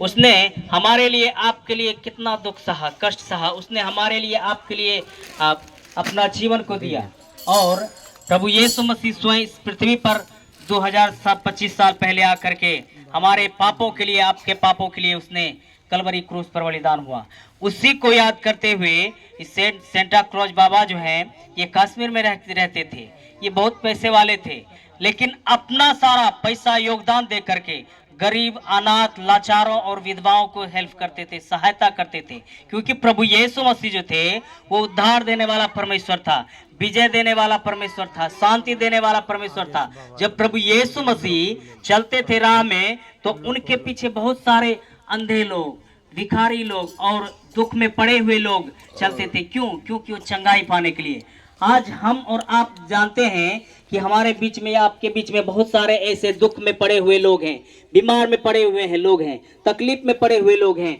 उसने हमारे लिए आपके लिए कितना दुख सहा, कष्ट सहा। उसने हमारे लिए आपके लिए अपना जीवन को दिया। और प्रभु यीशु मसीह स्वयं इस पृथ्वी पर 2025 साल पहले आकर के हमारे पापों के लिए, आपके पापों के लिए उसने कलवरी क्रूस पर बलिदान हुआ। उसी को याद करते हुए इस सेंटा क्लॉज बाबा जो हैं, ये कश्मीर में रहते थे। ये बहुत पैसे वाले थे, लेकिन अपना सारा पैसा योगदान दे करके गरीब, अनाथ, लाचारों और विधवाओं को हेल्प करते थे, सहायता करते थे। क्योंकि प्रभु यीशु मसीह जो थे वो उद्धार देने वाला परमेश्वर था, विजय देने वाला परमेश्वर था, शांति देने वाला परमेश्वर था। जब प्रभु यीशु मसीह चलते थे राह में, तो उनके पीछे बहुत सारे अंधे लोग, भिखारी लोग और दुख में पड़े हुए लोग चलते थे। क्यों? क्योंकि वो चंगाई पाने के लिए। आज हम और आप जानते हैं कि हमारे बीच में या आपके बीच में बहुत सारे ऐसे दुख में पड़े हुए लोग हैं, बीमार में पड़े हुए हैं लोग हैं, तकलीफ में पड़े हुए लोग हैं,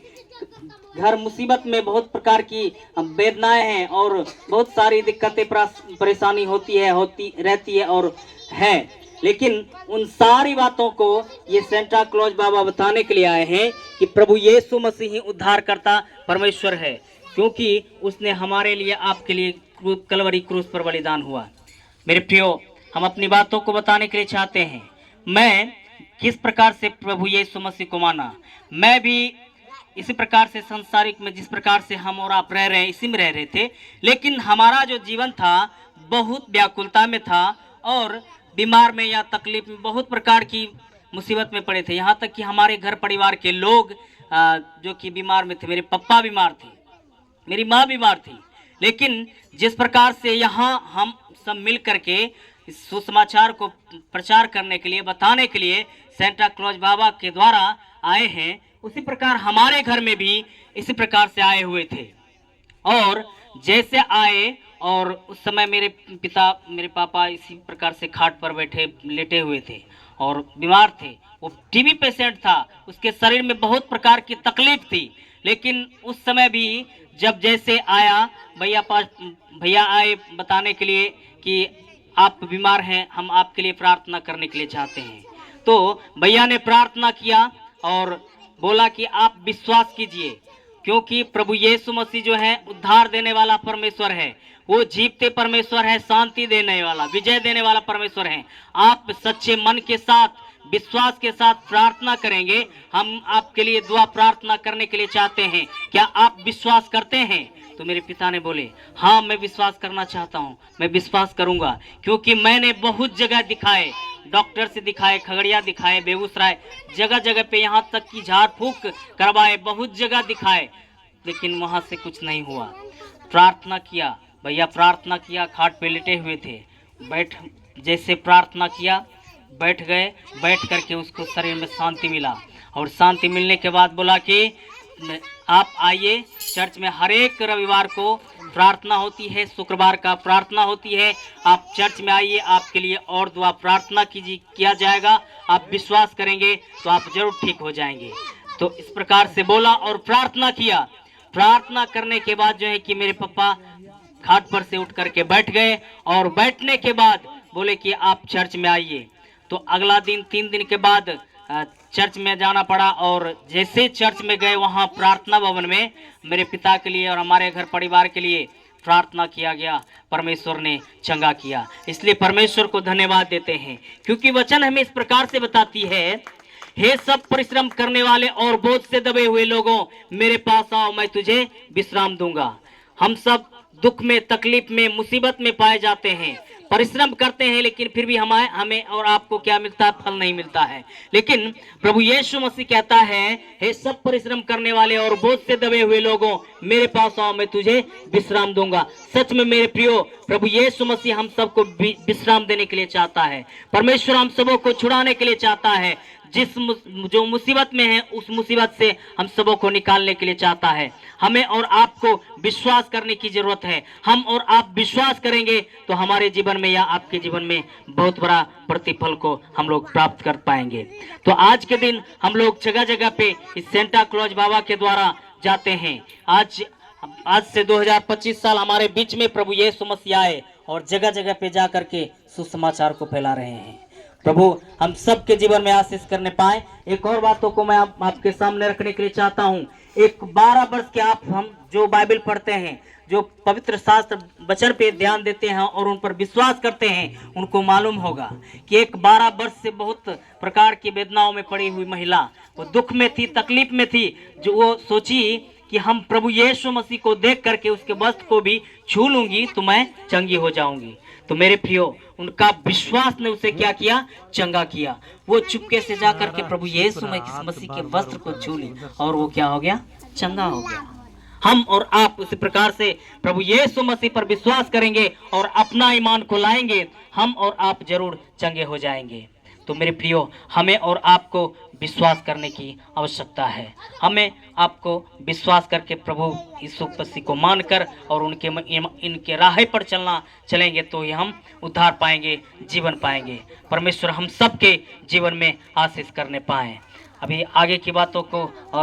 घर मुसीबत में बहुत प्रकार की वेदनाएं हैं और बहुत सारी दिक्कतें परेशानी होती रहती है और है। लेकिन उन सारी बातों को ये सेंटा क्लॉज बाबा बताने के लिए आए हैं कि प्रभु यीशु मसीह ही उद्धारकर्ता परमेश्वर है, क्योंकि उसने हमारे लिए, आपके लिए कलवरी क्रूस पर बलिदान हुआ। मेरे प्रियो, हम अपनी बातों को बताने के लिए चाहते हैं। मैं किस प्रकार से प्रभु यीशु मसीह को माना, मैं भी इसी प्रकार से संसारिक में जिस प्रकार से हम और आप रह रहे हैं, इसी में रह रहे थे। लेकिन हमारा जो जीवन था बहुत व्याकुलता में था और बीमार में या तकलीफ में बहुत प्रकार की मुसीबत में पड़े थे। यहाँ तक कि हमारे घर परिवार के लोग जो कि बीमार में थे, मेरे पापा बीमार थे, मेरी माँ बीमार थी। लेकिन जिस प्रकार से यहाँ हम सब मिल करके इस सुसमाचार को प्रचार करने के लिए, बताने के लिए सेंटा क्लॉज बाबा के द्वारा आए हैं, उसी प्रकार हमारे घर में भी इसी प्रकार से आए हुए थे। और जैसे आए, और उस समय मेरे पापा इसी प्रकार से खाट पर लेटे हुए थे और बीमार थे। वो टीबी पेशेंट था, उसके शरीर में बहुत प्रकार की तकलीफ थी। लेकिन उस समय भी जब जैसे आया, भैया आए बताने के लिए कि आप बीमार हैं, हम आपके लिए प्रार्थना करने के लिए चाहते हैं। तो भैया ने प्रार्थना किया और बोला कि आप विश्वास कीजिए, क्योंकि प्रभु यीशु मसीह जो है उद्धार देने वाला परमेश्वर है, वो जीवते परमेश्वर है, शांति देने वाला, विजय देने वाला परमेश्वर है। आप सच्चे मन के साथ, विश्वास के साथ प्रार्थना करेंगे। हम आपके लिए दुआ प्रार्थना करने के लिए चाहते हैं, क्या आप विश्वास करते हैं? तो मेरे पिता ने बोले, हाँ मैं विश्वास करना चाहता हूँ, मैं विश्वास करूंगा। क्योंकि मैंने बहुत जगह दिखाए, डॉक्टर से दिखाए, खगड़िया दिखाए, बेगूसराय, जगह जगह पे, यहाँ तक कि झाड़ फूक करवाए, बहुत जगह दिखाए, लेकिन वहाँ से कुछ नहीं हुआ। प्रार्थना किया, भैया प्रार्थना किया, खाट पे लेटे हुए थे, जैसे प्रार्थना किया, बैठ गए, बैठ करके उसको शरीर में शांति मिला। और शांति मिलने के बाद बोला कि आप आइए, चर्च में हर एक रविवार को प्रार्थना होती है, शुक्रवार का प्रार्थना होती है, आप चर्च में आइए, आपके लिए और दुआ प्रार्थना किया जाएगा। आप विश्वास करेंगे तो आप जरूर ठीक हो जाएंगे। तो इस प्रकार से बोला और प्रार्थना किया। प्रार्थना करने के बाद जो है कि मेरे पापा घाट पर से उठ करके बैठ गए और बैठने के बाद बोले कि आप चर्च में आइए। तो अगला दिन, 3 दिन के बाद चर्च में जाना पड़ा। और जैसे चर्च में गए, वहाँ प्रार्थना भवन में मेरे पिता के लिए और हमारे घर परिवार के लिए प्रार्थना किया गया। परमेश्वर ने चंगा किया। इसलिए परमेश्वर को धन्यवाद देते हैं, क्योंकि वचन हमें इस प्रकार से बताती है, हे सब परिश्रम करने वाले और बोझ से दबे हुए लोगों, मेरे पास आओ, मैं तुझे विश्राम दूंगा। हम सब दुख में, तकलीफ में, मुसीबत में पाए जाते हैं, परिश्रम करते हैं, लेकिन फिर भी हमें और आपको क्या मिलता है? फल नहीं मिलता है। लेकिन प्रभु यीशु मसीह कहता है, हे सब परिश्रम करने वाले और बोझ से दबे हुए लोगों, मेरे पास आओ, मैं तुझे विश्राम दूंगा। सच में मेरे प्रियो, प्रभु यीशु मसीह हम सबको विश्राम देने के लिए चाहता है। परमेश्वर हम सबों को छुड़ाने के लिए चाहता है। जो मुसीबत में है, उस मुसीबत से हम सबों को निकालने के लिए चाहता है। हमें और आपको विश्वास करने की जरूरत है। हम और आप विश्वास करेंगे तो हमारे जीवन में या आपके जीवन में बहुत बड़ा प्रतिफल को हम लोग प्राप्त कर पाएंगे। तो आज के दिन हम लोग जगह जगह पे इस सेंटा क्लॉज बाबा के द्वारा जाते हैं। आज से 2025 साल हमारे बीच में प्रभु यीशु मसीह आए और जगह जगह पे जा करके सुसमाचार को फैला रहे हैं। प्रभु हम सबके जीवन में आशीष करने पाए। एक और बातों को मैं आपके सामने रखने के लिए चाहता हूँ। एक 12 वर्ष के आप हम जो बाइबल पढ़ते हैं, जो पवित्र शास्त्र वचन पे ध्यान देते हैं और उन पर विश्वास करते हैं, उनको मालूम होगा कि एक 12 वर्ष से बहुत प्रकार की वेदनाओं में पड़ी हुई महिला, वो दुख में थी, तकलीफ में थी, जो वो सोची कि हम प्रभु यीशु मसीह को देख करके उसके वस्त्र को भी छू लूंगी तो मैं चंगी हो जाऊंगी। तो मेरे प्रियो, उनका विश्वास ने उसे क्या किया? चंगा किया। वो चुपके से जाकर के प्रभु यीशु मसीह के वस्त्र को छू ली और वो क्या हो गया? चंगा हो गया। हम और आप उसी प्रकार से प्रभु यीशु मसीह पर विश्वास करेंगे और अपना ईमान को लाएंगे, हम और आप जरूर चंगे हो जाएंगे। तो मेरे प्रियो, हमें और आपको विश्वास करने की आवश्यकता है। हमें आपको विश्वास करके प्रभु यीशु मसीह को मानकर और इनके राह पर चलेंगे तो ही हम उद्धार पाएंगे, जीवन पाएंगे। परमेश्वर हम सबके जीवन में आशीष करने पाएं। अभी आगे की बातों को और